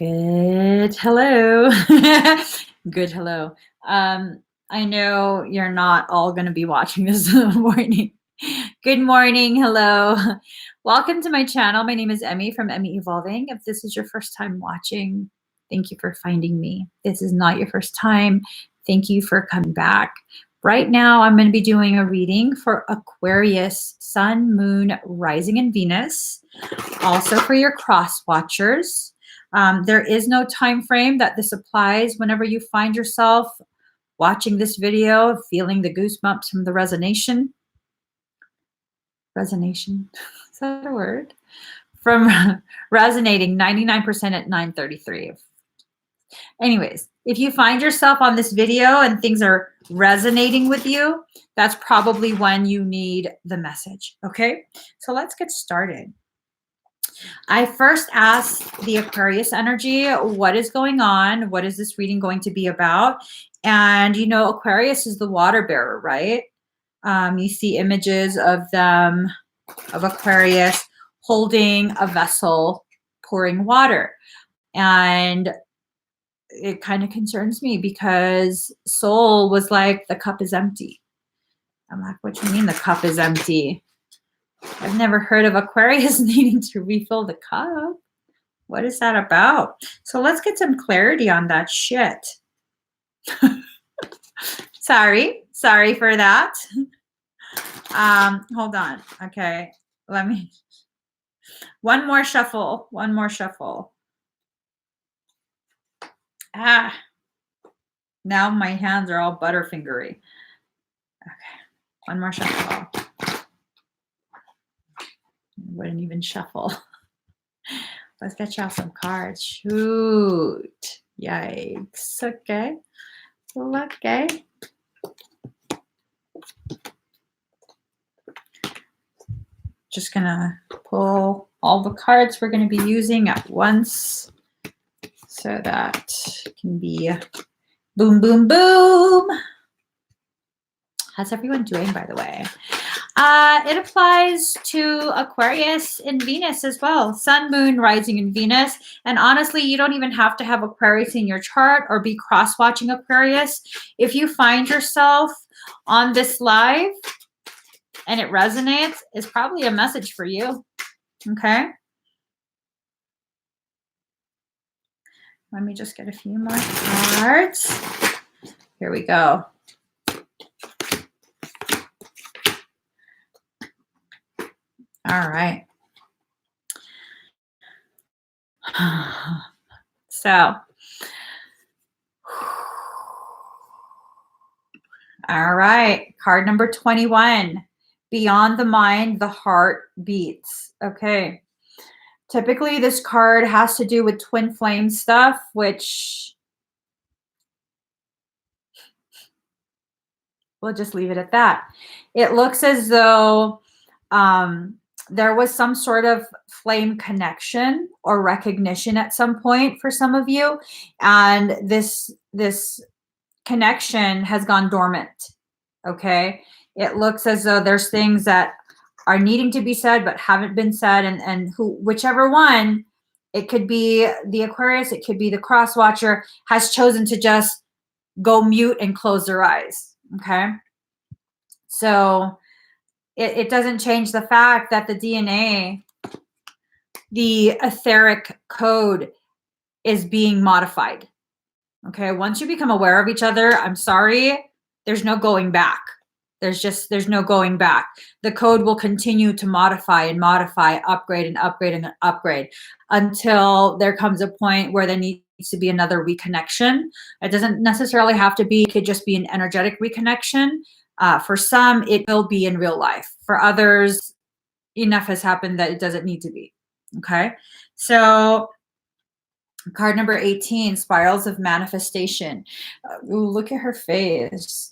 Good hello. Good hello. I know you're not all going to be watching this morning. Good morning. Hello. Welcome to my channel. My name is Emmy from Emmy Evolving. If this is your first time watching, thank you for finding me. This is not your first time. Thank you for coming back. Right now, I'm going to be doing a reading for Aquarius, Sun, Moon, Rising, and Venus. Also for your cross watchers. There is no time frame that this applies. Whenever you find yourself watching this video, feeling the goosebumps from the resonation, is that a word? From resonating 99% at 9:33. Anyways, if you find yourself on this video and things are resonating with you, that's probably when you need the message, okay? So let's get started. I first asked the Aquarius energy, what is going on? What is this reading going to be about? And you know, Aquarius is the water bearer, right? You see images of them, of Aquarius holding a vessel, pouring water. And it kind of concerns me because Soul was like, the cup is empty. I'm like, what do you mean the cup is empty? I've never heard of Aquarius needing to refill the cup. What is that about? So let's get some clarity on that shit. Sorry for that. Hold on. Okay, let me. One more shuffle. Ah, now my hands are all butterfingery. Okay, one more shuffle. Wouldn't even shuffle. Let's get y'all some cards. Shoot. Yikes. Okay. Okay. Just gonna pull all the cards we're gonna be using at once so that it can be boom, boom, boom. How's everyone doing, by the way? It applies to Aquarius and Venus as well. Sun, Moon, Rising, and Venus. And honestly, you don't even have to have Aquarius in your chart or be cross-watching Aquarius. If you find yourself on this live and it resonates, it's probably a message for you. Okay? Let me just get a few more cards. Here we go. All right. So, all right. Card number 21. Beyond the mind, the heart beats. Okay. Typically, this card has to do with twin flame stuff, which we'll just leave it at that. It looks as though there was some sort of flame connection or recognition at some point for some of you. And this connection has gone dormant. Okay. It looks as though there's things that are needing to be said but haven't been said, and whichever one, it could be the Aquarius, it could be the cross watcher, has chosen to just go mute and close their eyes. Okay. So it doesn't change the fact that the DNA, the etheric code, is being modified. Okay. Once you become aware of each other, I'm sorry, there's no going back. There's no going back. The code will continue to modify and modify, upgrade and upgrade and upgrade until there comes a point where there needs to be another reconnection. It doesn't necessarily have to be, it could just be an energetic reconnection. For some, it will be in real life. For others, enough has happened that it doesn't need to be. Okay. So card number 18, Spirals of Manifestation. Ooh, look at her face.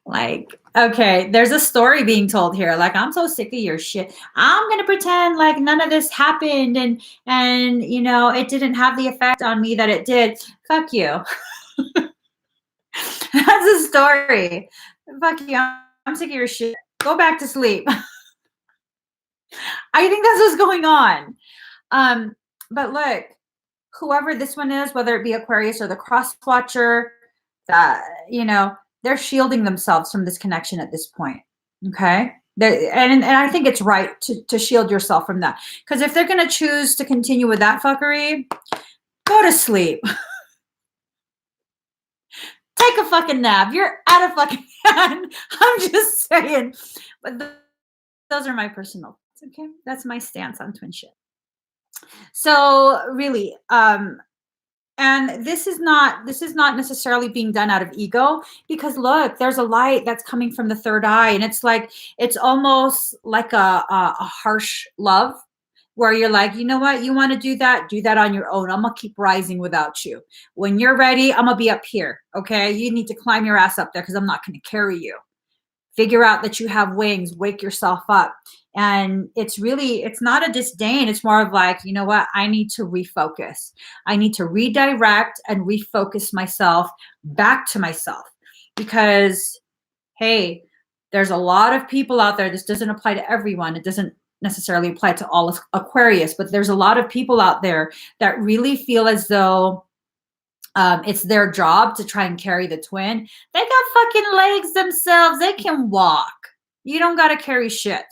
Like, okay, there's a story being told here. Like, I'm so sick of your shit. I'm going to pretend like none of this happened and, you know, it didn't have the effect on me that it did. Fuck you. That's a story. Fuck you. I'm sick of your shit. Go back to sleep. I think that's what's going on. But look, whoever this one is, whether it be Aquarius or the cross watcher, that, they're shielding themselves from this connection at this point. Okay. And I think it's right to shield yourself from that. Because if they're going to choose to continue with that fuckery, go to sleep. Take a fucking nap. You're out of fucking hand. I'm just saying. But those are my personal, okay? That's my stance on twin shit. So really, and this is not necessarily being done out of ego, because look, there's a light that's coming from the third eye, and it's almost like a harsh love, where you're like, you know what, you want to do that on your own. I'm gonna keep rising without you. When you're ready, I'm gonna be up here. Okay, you need to climb your ass up there, because I'm not gonna carry you. Figure out that you have wings, wake yourself up. And it's not a disdain. It's more of like, you know what? I need to refocus. I need to redirect and refocus myself back to myself, because, hey, there's a lot of people out there. This doesn't apply to everyone. It doesn't necessarily apply to all Aquarius, but there's a lot of people out there that really feel as though it's their job to try and carry the twin. They got fucking legs themselves. They can walk. You don't got to carry shit.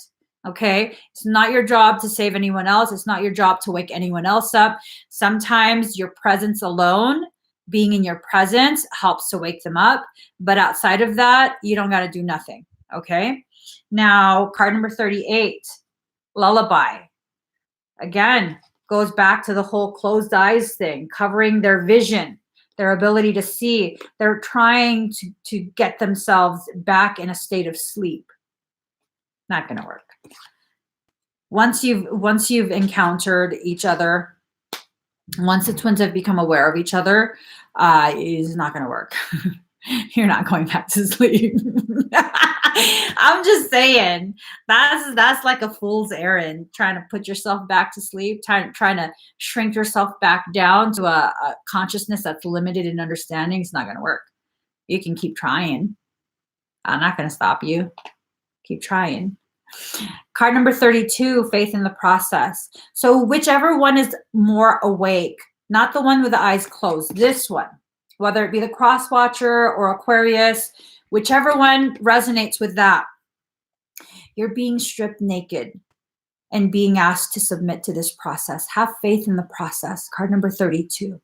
Okay. It's not your job to save anyone else. It's not your job to wake anyone else up. Sometimes your presence alone, being in your presence, helps to wake them up. But outside of that, you don't got to do nothing. Okay. Now, card number 38, lullaby. Again, goes back to the whole closed eyes thing, covering their vision, their ability to see. They're trying to get themselves back in a state of sleep. Not going to work. Once you've encountered each other, once the twins have become aware of each other, it's not going to work. You're not going back to sleep. I'm just saying, that's like a fool's errand, trying to put yourself back to sleep, trying to shrink yourself back down to a consciousness that's limited in understanding. It's not going to work. You can keep trying. I'm not going to stop you. Keep trying. Card number 32, faith in the process. So whichever one is more awake, not the one with the eyes closed, this one, whether it be the cross watcher or Aquarius, whichever one resonates with that, you're being stripped naked and being asked to submit to this process. Have faith in the process. Card number 32.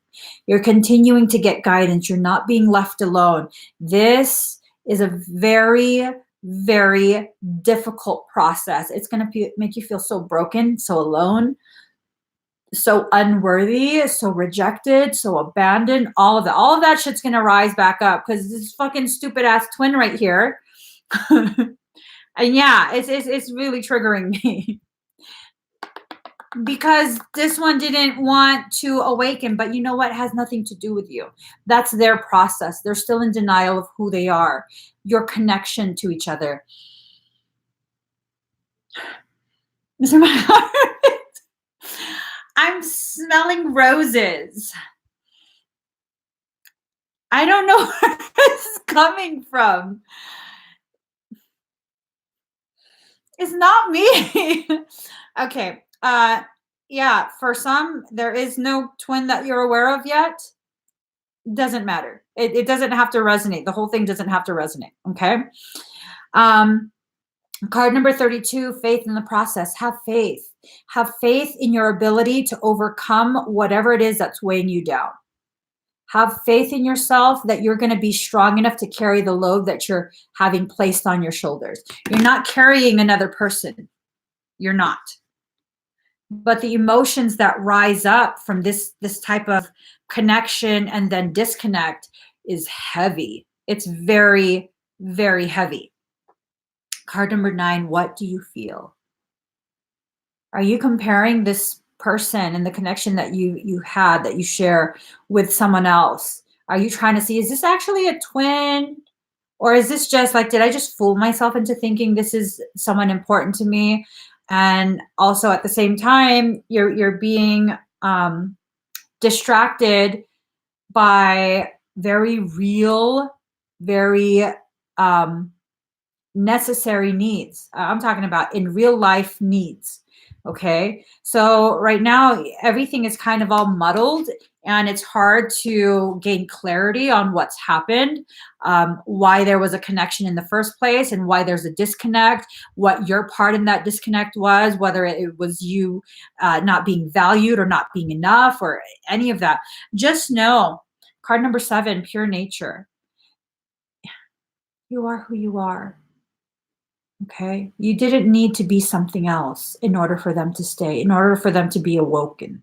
You're continuing to get guidance. You're not being left alone. This is a very, very difficult process. It's going to make you feel so broken, so alone, so unworthy, so rejected, so abandoned. All of that shit's going to rise back up, because this fucking stupid ass twin right here. And yeah, it's really triggering me. Because this one didn't want to awaken, but you know what? It has nothing to do with you. That's their process. They're still in denial of who they are, your connection to each other. This is my heart. I'm smelling roses. I don't know where this is coming from. It's not me. Okay. Yeah, for some, there is no twin that you're aware of yet. Doesn't matter. It doesn't have to resonate. The whole thing doesn't have to resonate. Okay. Card number 32, faith in the process. Have faith. Have faith in your ability to overcome whatever it is that's weighing you down. Have faith in yourself that you're going to be strong enough to carry the load that you're having placed on your shoulders. You're not carrying another person. You're not. But the emotions that rise up from this type of connection and then disconnect is heavy. It's very, very heavy. Card number 9, what do you feel? Are you comparing this person and the connection that you had, that you share with someone else? Are you trying to see, is this actually a twin? Or is this just like, did I just fool myself into thinking this is someone important to me? And also at the same time, you're being distracted by very real, very necessary needs. I'm talking about in real life needs. Okay. So right now, everything is kind of all muddled and it's hard to gain clarity on what's happened, why there was a connection in the first place and why there's a disconnect, what your part in that disconnect was, whether it was you not being valued or not being enough or any of that. Just know, card number 7, pure nature. You are who you are. Okay. You didn't need to be something else in order for them to stay, in order for them to be awoken.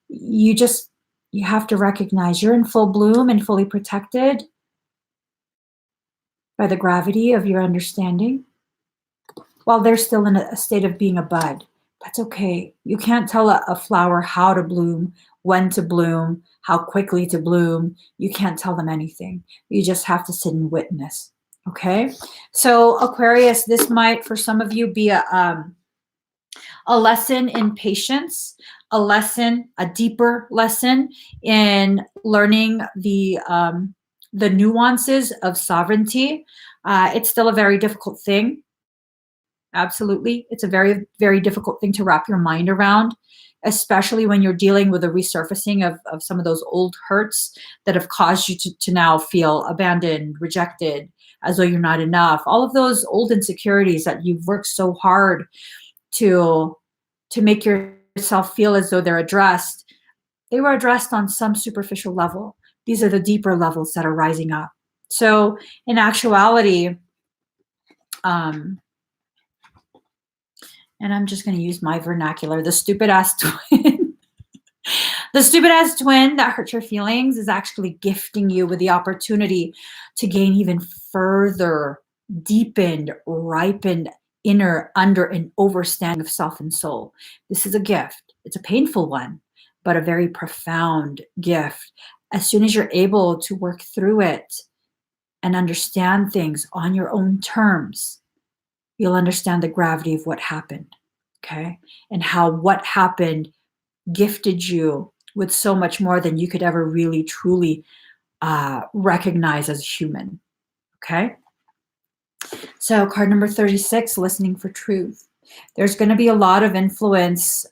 You just, you have to recognize you're in full bloom and fully protected by the gravity of your understanding while they're still in a state of being a bud. That's okay. You can't tell a flower how to bloom, when to bloom, how quickly to bloom. You can't tell them anything. You just have to sit and witness. Okay. So Aquarius, this might for some of you be a lesson in patience, a lesson, a deeper lesson in learning the nuances of sovereignty. It's still a very difficult thing. Absolutely. It's a very, very difficult thing to wrap your mind around, especially when you're dealing with a resurfacing of some of those old hurts that have caused you to now feel abandoned, rejected, as though you're not enough. All of those old insecurities that you've worked so hard to make yourself feel as though they're addressed, they were addressed on some superficial level. These are the deeper levels that are rising up. So in actuality, and I'm just going to use my vernacular, the stupid ass twin. The stupid ass twin that hurt your feelings is actually gifting you with the opportunity to gain even further deepened, ripened inner, under, and overstanding of self and soul. This is a gift. It's a painful one, but a very profound gift. As soon as you're able to work through it and understand things on your own terms, you'll understand the gravity of what happened, okay? And how what happened gifted you with so much more than you could ever really, truly recognize as a human, okay? So card number 36, listening for truth. There's going to be a lot of influence.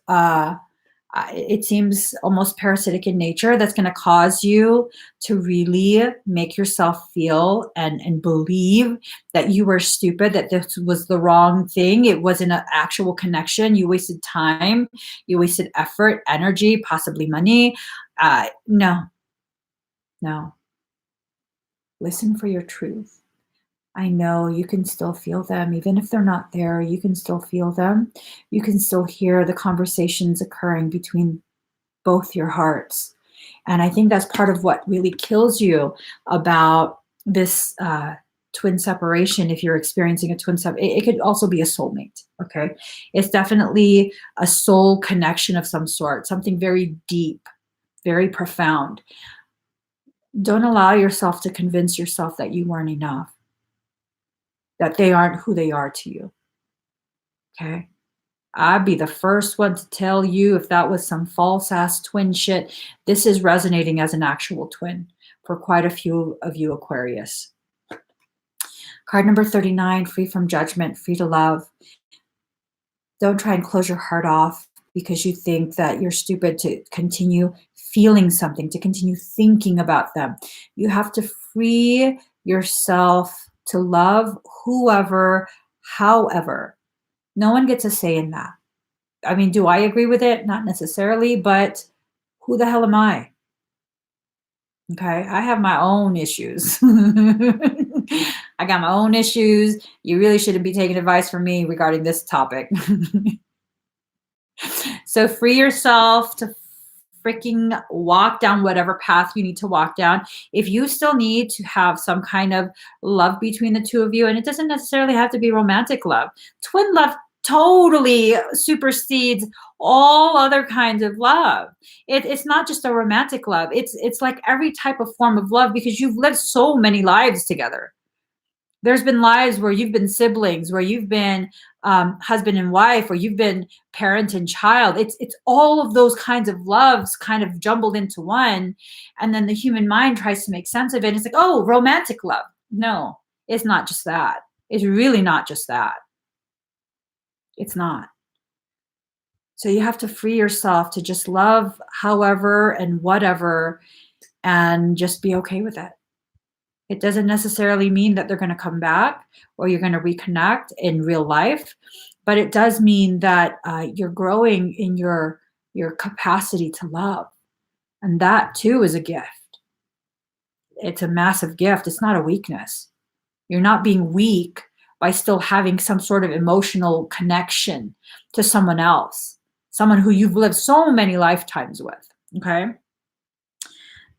It seems almost parasitic in nature that's going to cause you to really make yourself feel and believe that you were stupid, that this was the wrong thing. It wasn't an actual connection. You wasted time. You wasted effort, energy, possibly money. No, no. Listen for your truth. I know you can still feel them. Even if they're not there, you can still feel them. You can still hear the conversations occurring between both your hearts. And I think that's part of what really kills you about this twin separation. If you're experiencing a twin separation, it could also be a soulmate. Okay. It's definitely a soul connection of some sort, something very deep, very profound. Don't allow yourself to convince yourself that you weren't enough, that they aren't who they are to you. Okay. I'd be the first one to tell you if that was some false ass twin shit. This is resonating as an actual twin for quite a few of you, Aquarius. Card number 39, free from judgment, free to love. Don't try and close your heart off because you think that you're stupid to continue feeling something, to continue thinking about them. You have to free yourself to love whoever, however. No one gets a say in that. I mean, do I agree with it? Not necessarily, but who the hell am I? Okay, I have my own issues. I got my own issues. You really shouldn't be taking advice from me regarding this topic. So free yourself to freaking walk down whatever path you need to walk down. If you still need to have some kind of love between the two of you, and it doesn't necessarily have to be romantic love, twin love totally supersedes all other kinds of love. It's not just a romantic love. It's like every type of form of love because you've lived so many lives together. There's been lives where you've been siblings, where you've been husband and wife, or you've been parent and child. It's all of those kinds of loves kind of jumbled into one. And then the human mind tries to make sense of it. It's like, oh, romantic love. No, it's not just that. It's really not just that. It's not. So you have to free yourself to just love however and whatever and just be okay with it. It doesn't necessarily mean that they're going to come back or you're going to reconnect in real life, but it does mean that you're growing in your capacity to love. And that too is a gift. It's a massive gift. It's not a weakness. You're not being weak by still having some sort of emotional connection to someone else, someone who you've lived so many lifetimes with. Okay.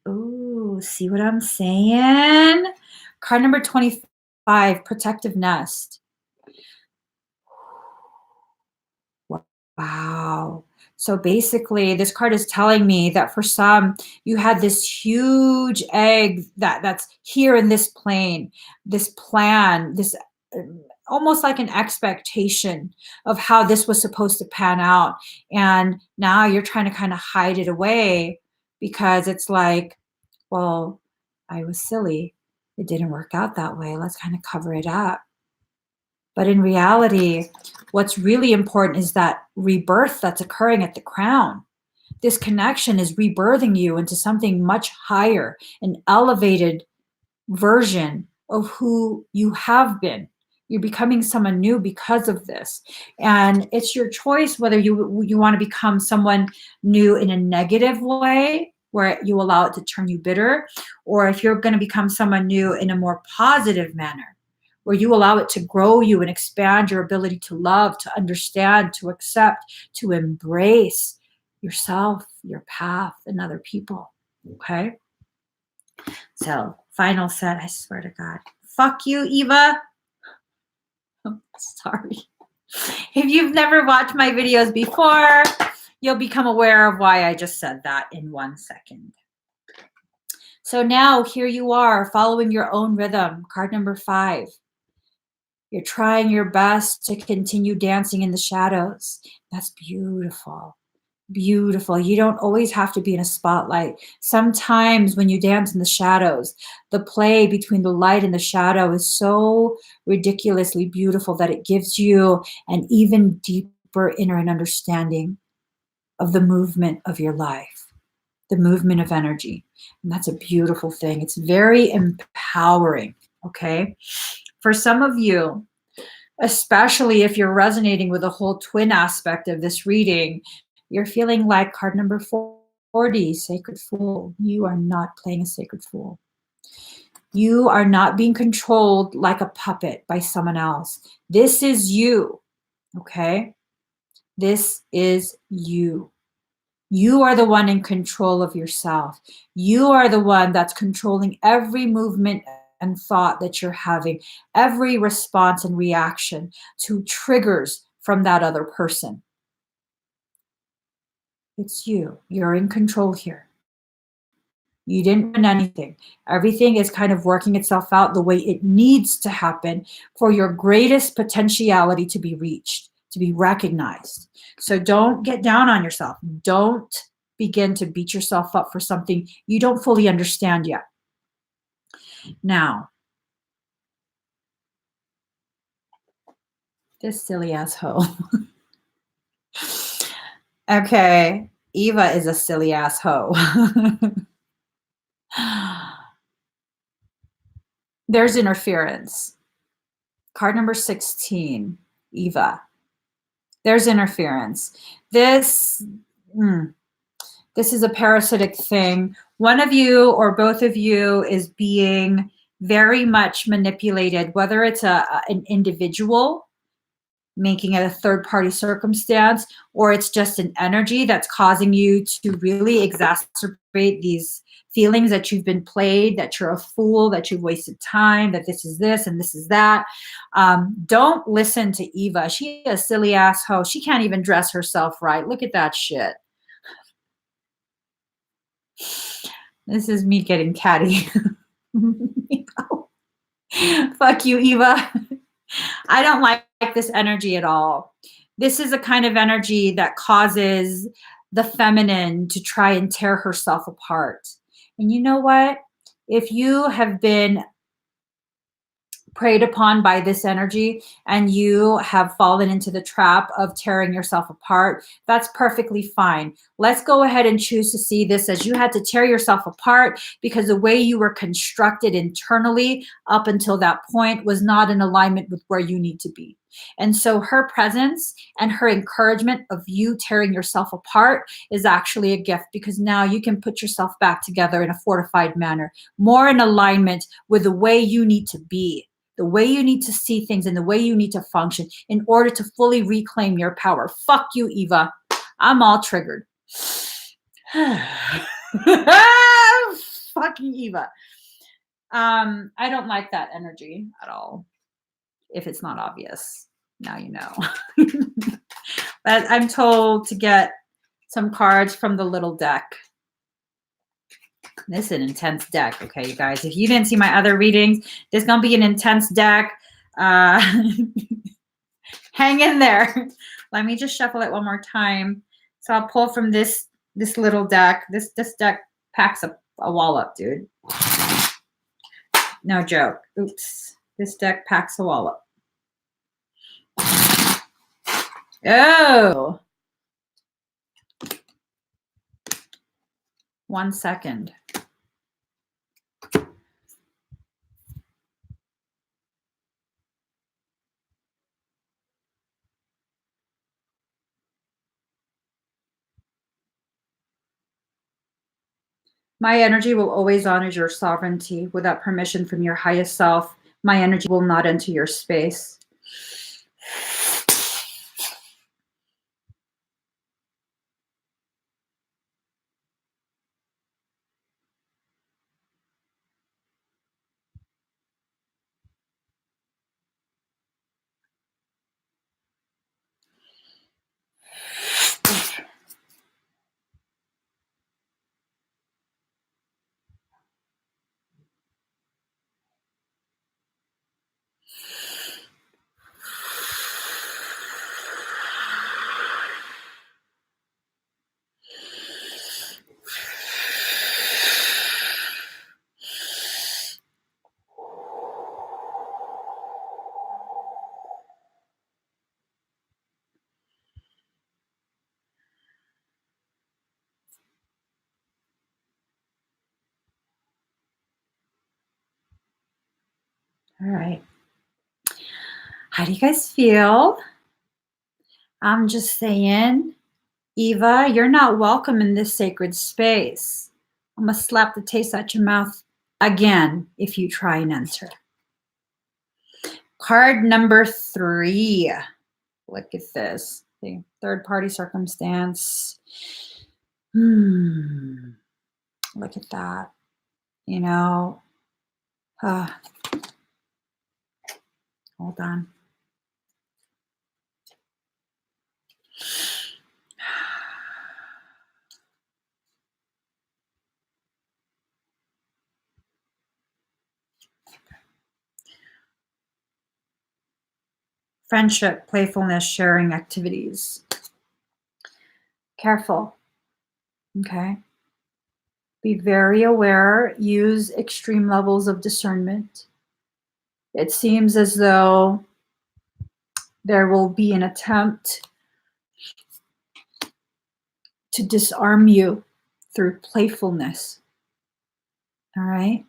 Ooh, see what I'm saying? Card number 25, protective nest. Wow. So basically, this card is telling me that for some, you had this huge egg that's here in this plane, this plan, this almost like an expectation of how this was supposed to pan out. And now you're trying to kind of hide it away because it's like, well, I was silly. It didn't work out that way. Let's kind of cover it up. But in reality, what's really important is that rebirth that's occurring at the crown. This connection is rebirthing you into something much higher, an elevated version of who you have been. You're becoming someone new because of this. And it's your choice whether you want to become someone new in a negative way, where you allow it to turn you bitter, or if you're going to become someone new in a more positive manner, where you allow it to grow you and expand your ability to love, to understand, to accept, to embrace yourself, your path, and other people. Okay? So, final set, I swear to God. Fuck you, Eva. I'm sorry. If you've never watched my videos before, you'll become aware of why I just said that in 1 second. So now here you are following your own rhythm. Card number 5. You're trying your best to continue dancing in the shadows. That's beautiful. Beautiful. You don't always have to be in a spotlight. Sometimes when you dance in the shadows, the play between the light and the shadow is so ridiculously beautiful that it gives you an even deeper inner understanding of the movement of your life, the movement of energy. And that's a beautiful thing. It's very empowering. Okay. For some of you, especially if you're resonating with the whole twin aspect of this reading, you're feeling like card number 40, Sacred Fool. You are not playing a Sacred Fool. You are not being controlled like a puppet by someone else. This is you, okay? This is you. You are the one in control of yourself. You are the one that's controlling every movement and thought that you're having, every response and reaction to triggers from that other person. It's you. You're in control here. You didn't win anything. Everything is kind of working itself out the way it needs to happen for your greatest potentiality to be reached, to be recognized. So don't get down on yourself. Don't begin to beat yourself up for something you don't fully understand yet. Now, this silly ass hoe. Okay, Eva is a silly ass hoe. There's interference. Card number 16, Eva. There's interference. This is a parasitic thing. One of you or both of you is being very much manipulated, whether it's an individual making it a third-party circumstance, or it's just an energy that's causing you to really exacerbate these feelings that you've been played, that you're a fool, that you've wasted time, that this is this and this is that. Don't listen to Eva. She's a silly ass hoe. She can't even dress herself right. Look at that shit. This is me getting catty. Fuck you, Eva. I don't like this energy at all. This is a kind of energy that causes the feminine to try and tear herself apart. And you know what? If you have been preyed upon by this energy and you have fallen into the trap of tearing yourself apart, that's perfectly fine. Let's go ahead and choose to see this as you had to tear yourself apart because the way you were constructed internally up until that point was not in alignment with where you need to be. And so her presence and her encouragement of you tearing yourself apart is actually a gift because now you can put yourself back together in a fortified manner, more in alignment with the way you need to be, the way you need to see things and the way you need to function in order to fully reclaim your power. Fuck you, Eva. I'm all triggered. Fucking Eva. I don't like that energy at all. If it's not obvious, now you know. But I'm told to get some cards from the little deck. This is an intense deck, okay, you guys. If you didn't see my other readings, there's gonna be an intense deck. Hang in there. Let me just shuffle it one more time. So I'll pull from this little deck. This deck packs a wallop, dude. No joke. Oops. This deck packs a wallop. Oh. 1 second. My energy will always honor your sovereignty. Without permission from your highest self, my energy will not enter your space. All right. How do you guys feel? I'm just saying, Eva, you're not welcome in this sacred space. I'm going to slap the taste out your mouth again if you try and enter. Card number 3. Look at this. The third party circumstance. Look at that. You know, hold on. Friendship, playfulness, sharing activities. Careful. Okay. Be very aware. Use extreme levels of discernment. It seems as though there will be an attempt to disarm you through playfulness. All right.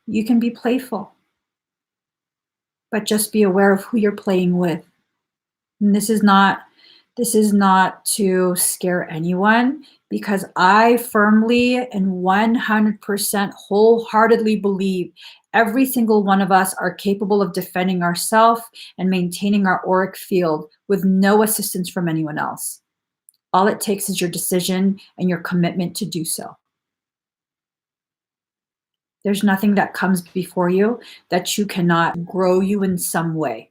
You can be playful, but just be aware of who you're playing with. And this is not to scare anyone, because I firmly and 100% wholeheartedly believe every single one of us are capable of defending ourselves and maintaining our auric field with no assistance from anyone else. All it takes is your decision and your commitment to do so. There's nothing that comes before you that you cannot grow you in some way.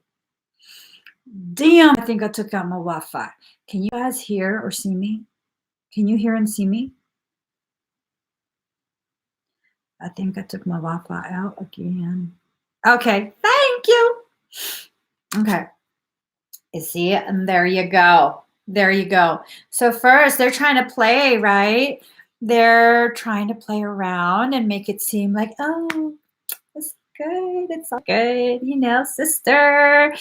Damn, I think I took out my Wi-Fi. Can you guys hear or see me? Can you hear and see me? I think I took my Wi-Fi out again. Okay, thank you. Okay. You see, and there you go. There you go. So first, they're trying to play, right? They're trying to play around and make it seem like, oh, good. It's all good. You know, sister.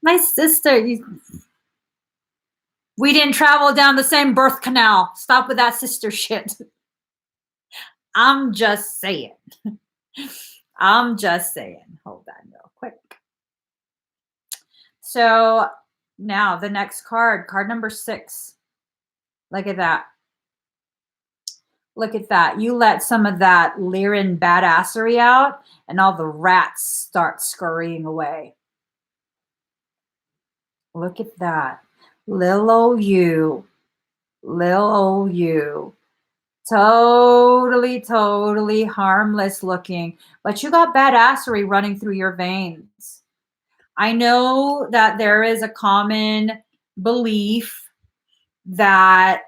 My sister, we didn't travel down the same birth canal. Stop with that sister shit. I'm just saying. I'm just saying. Hold on real quick. So now the next card number 6. Look at that. Look at that. You let some of that Lyran badassery out and all the rats start scurrying away. Look at that. Lil old you. Lil old you. Totally harmless looking. But you got badassery running through your veins. I know that there is a common belief that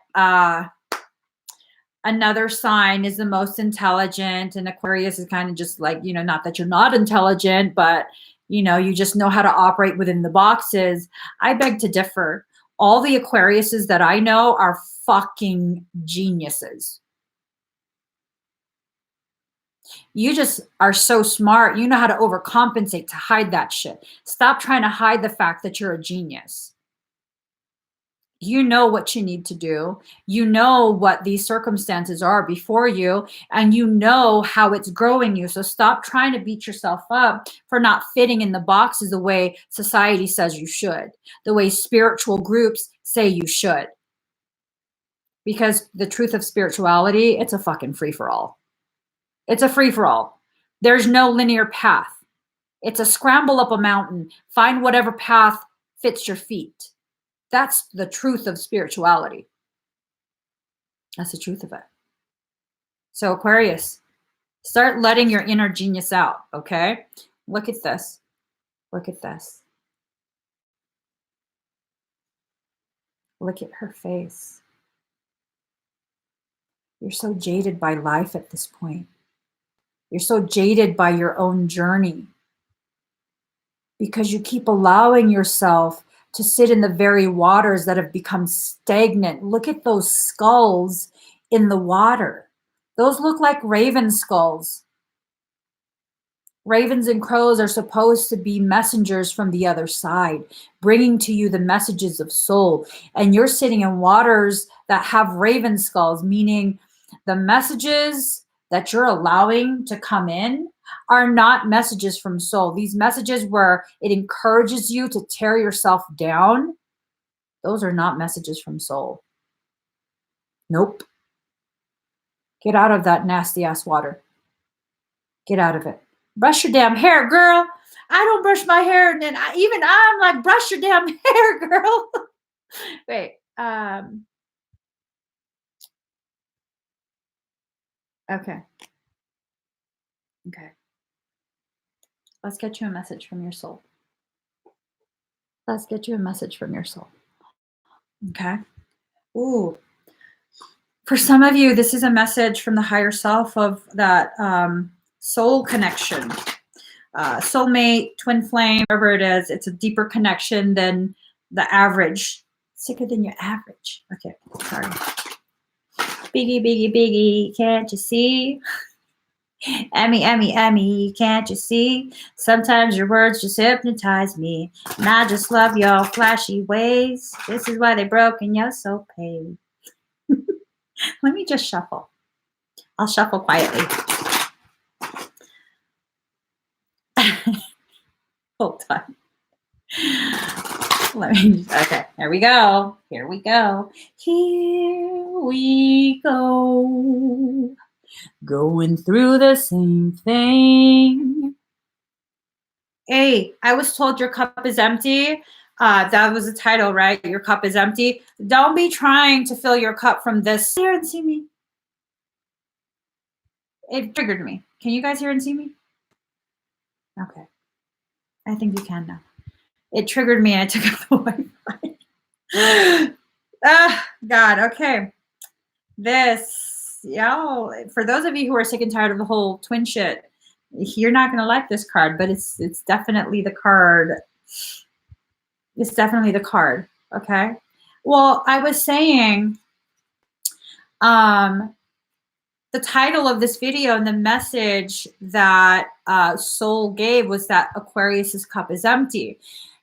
another sign is the most intelligent, and Aquarius is kind of just like, you know, not that you're not intelligent, but you know, you just know how to operate within the boxes. I beg to differ. All the Aquariuses that I know are fucking geniuses. You just are so smart. You know how to overcompensate to hide that shit. Stop trying to hide the fact that you're a genius. You know what you need to do. You know what these circumstances are before you, and you know how it's growing you. So stop trying to beat yourself up for not fitting in the boxes the way society says you should, the way spiritual groups say you should. Because the truth of spirituality, it's a fucking free-for-all. It's a free-for-all. There's no linear path. It's a scramble up a mountain. Find whatever path fits your feet. That's the truth of spirituality. That's the truth of it. So Aquarius, start letting your inner genius out, okay? Look at this. Look at this. Look at her face. You're so jaded by life at this point. You're so jaded by your own journey because you keep allowing yourself to sit in the very waters that have become stagnant. Look at those skulls in the water. Those look like raven skulls. Ravens and crows are supposed to be messengers from the other side, bringing to you the messages of soul. And you're sitting in waters that have raven skulls, meaning the messages that you're allowing to come in are not messages from soul. These messages where it encourages you to tear yourself down, those are not messages from soul. Nope. Get out of that nasty ass water. Get out of it. Brush your damn hair, girl. I don't brush my hair, and then I'm like, brush your damn hair, girl. Wait. Okay. Okay. Let's get you a message from your soul. Let's get you a message from your soul. Okay. Ooh. For some of you, this is a message from the higher self of that soul connection. Soulmate, twin flame, whatever it is. It's a deeper connection than the average. Sicker than your average. Okay. Sorry. Biggie, can't you see? Emmy, can't you see? Sometimes your words just hypnotize me. And I just love your flashy ways. This is why they broke and you're so paid. Let me just shuffle. I'll shuffle quietly. Hold on. Okay, here we go. Here we go. Going through the same thing. Hey, I was told your cup is empty. That was the title, right? Your cup is empty. Don't be trying to fill your cup from this. Hear and see me. It triggered me. Can you guys hear and see me? Okay. I think you can now. It triggered me and I took out the Wi-Fi. God, okay. This, y'all, for those of you who are sick and tired of the whole twin shit, you're not going to like this card, but it's definitely the card. It's definitely the card, okay? Well, I was saying, the title of this video and the message that Soul gave was that Aquarius's cup is empty.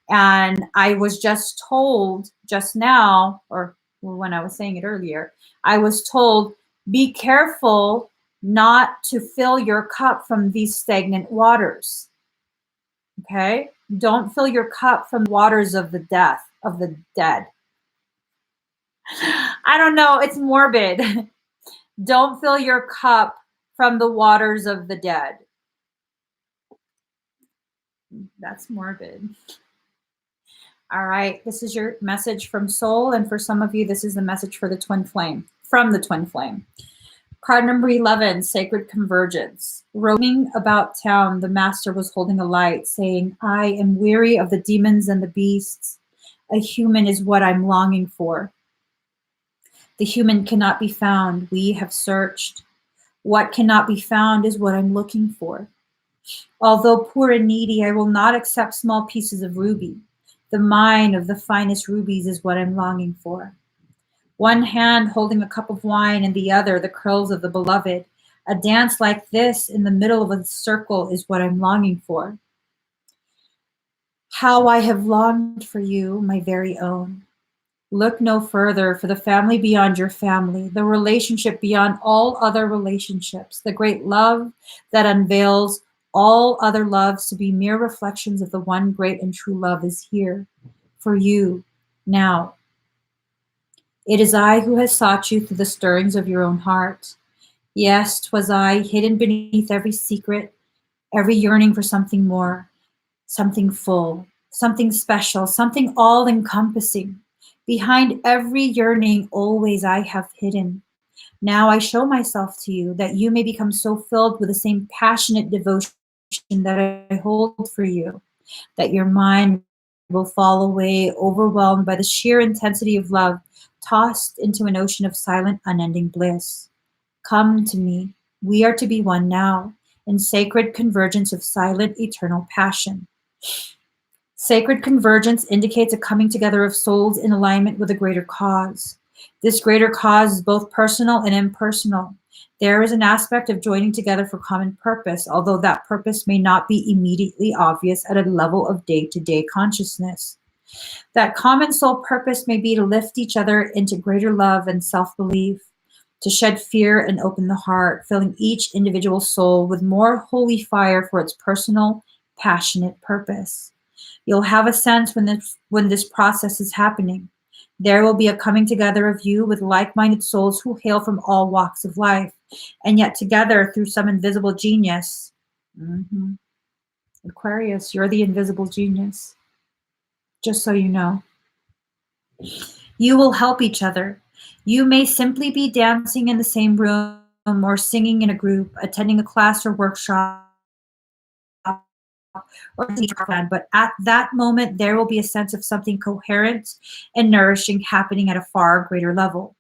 And I was just told just now, or when I was saying it earlier, I was told, be careful not to fill your cup from these stagnant waters. Okay? Don't fill your cup from waters of the dead. I don't know, it's morbid. Don't fill your cup from the waters of the dead. That's morbid. All right, this is your message from Soul, and for some of you, this is the message for the twin flame, from the twin flame. Card number 11, Sacred Convergence. Roaming about town, the master was holding a light, saying, I am weary of the demons and the beasts. A human is what I'm longing for. The human cannot be found. We have searched. What cannot be found is what I'm looking for. Although poor and needy, I will not accept small pieces of ruby. The mine of the finest rubies is what I'm longing for. One hand holding a cup of wine and the other the curls of the beloved. A dance like this in the middle of a circle is what I'm longing for. How I have longed for you, my very own. Look no further for the family beyond your family, the relationship beyond all other relationships, the great love that unveils all other loves to be mere reflections of the one great and true love is here for you now. It is I who has sought you through the stirrings of your own heart. Yes, 'twas I, hidden beneath every secret, every yearning for something more, something full, something special, something all-encompassing. Behind every yearning, always I have hidden. Now I show myself to you, that you may become so filled with the same passionate devotion that I hold for you, that your mind will fall away, overwhelmed by the sheer intensity of love, tossed into an ocean of silent, unending bliss. Come to me. We are to be one now, in sacred convergence of silent, eternal passion. Sacred convergence indicates a coming together of souls in alignment with a greater cause. This greater cause is both personal and impersonal. There is an aspect of joining together for common purpose, although that purpose may not be immediately obvious at a level of day-to-day consciousness. That common soul purpose may be to lift each other into greater love and self-belief, to shed fear and open the heart, filling each individual soul with more holy fire for its personal, passionate purpose. You'll have a sense when this process is happening. There will be a coming together of you with like-minded souls who hail from all walks of life, and yet together through some invisible genius. Aquarius, you're the invisible genius. Just so you know. You will help each other. You may simply be dancing in the same room or singing in a group, attending a class or workshop, or plan, but at that moment, there will be a sense of something coherent and nourishing happening at a far greater level.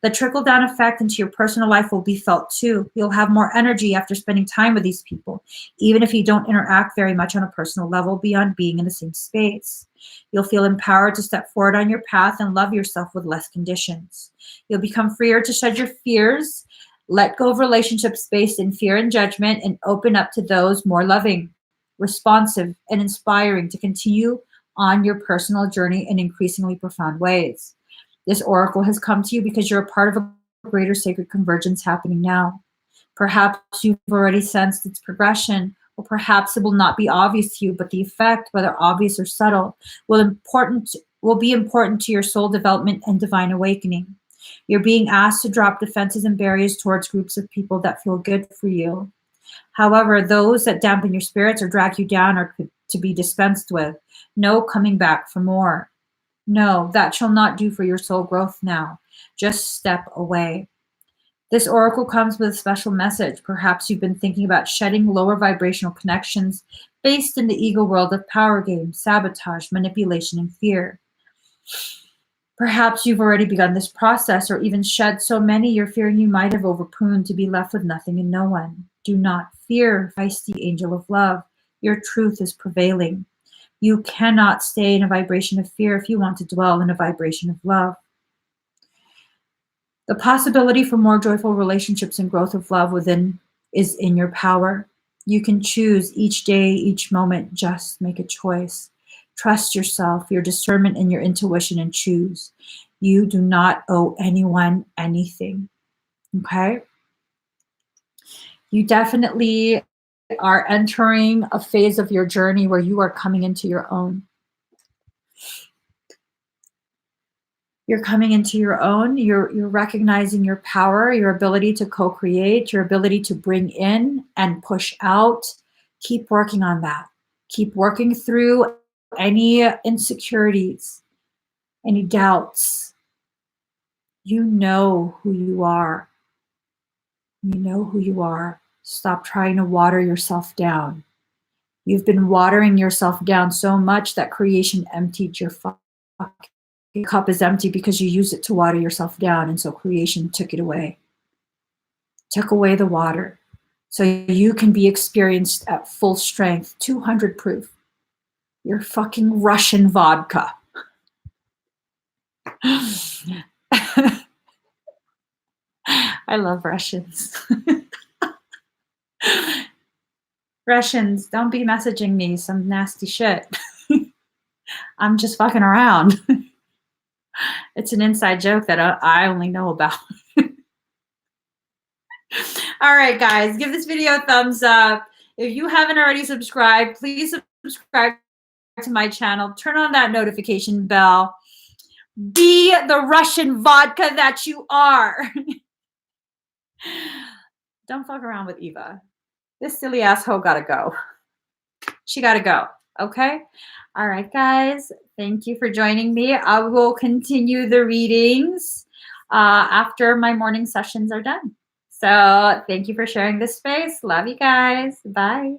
The trickle-down effect into your personal life will be felt too. You'll have more energy after spending time with these people, even if you don't interact very much on a personal level beyond being in the same space. You'll feel empowered to step forward on your path and love yourself with less conditions. You'll become freer to shed your fears, let go of relationships based in fear and judgment, and open up to those more loving, responsive, and inspiring to continue on your personal journey in increasingly profound ways. This oracle has come to you because you're a part of a greater sacred convergence happening now. Perhaps you've already sensed its progression, or perhaps it will not be obvious to you, but the effect, whether obvious or subtle, will be important to your soul development and divine awakening. You're being asked to drop defenses and barriers towards groups of people that feel good for you. However, those that dampen your spirits or drag you down are to be dispensed with. No coming back for more. No, that shall not do for your soul growth now. Just step away. This oracle comes with a special message. Perhaps you've been thinking about shedding lower vibrational connections based in the ego world of power games, sabotage, manipulation, and fear. Perhaps you've already begun this process or even shed so many you're fearing you might have overpruned to be left with nothing and no one. Do not fear, feisty angel of love. Your truth is prevailing. You cannot stay in a vibration of fear if you want to dwell in a vibration of love. The possibility for more joyful relationships and growth of love within is in your power. You can choose each day, each moment. Just make a choice. Trust yourself, your discernment, and your intuition, and choose. You do not owe anyone anything. Okay? You definitely are entering a phase of your journey where you are coming into your own. You're coming into your own. You're recognizing your power, your ability to co-create, your ability to bring in and push out. Keep working on that. Keep working through any insecurities, any doubts. You know who you are. You know who you are. Stop trying to water yourself down. You've been watering yourself down so much that creation emptied your cup is empty because you use it to water yourself down, and so creation took it away. Took away the water. So you can be experienced at full strength, 200 proof. You're fucking Russian vodka. I love Russians. Russians, don't be messaging me some nasty shit. I'm just fucking around. It's an inside joke that I only know about. All right, guys, give this video a thumbs up. If you haven't already subscribed, please subscribe to my channel. Turn on that notification bell. Be the Russian vodka that you are. Don't fuck around with Eva. This silly asshole gotta go. She gotta go. Okay? All right, guys. Thank you for joining me. I will continue the readings after my morning sessions are done. So thank you for sharing this space. Love you guys. Bye.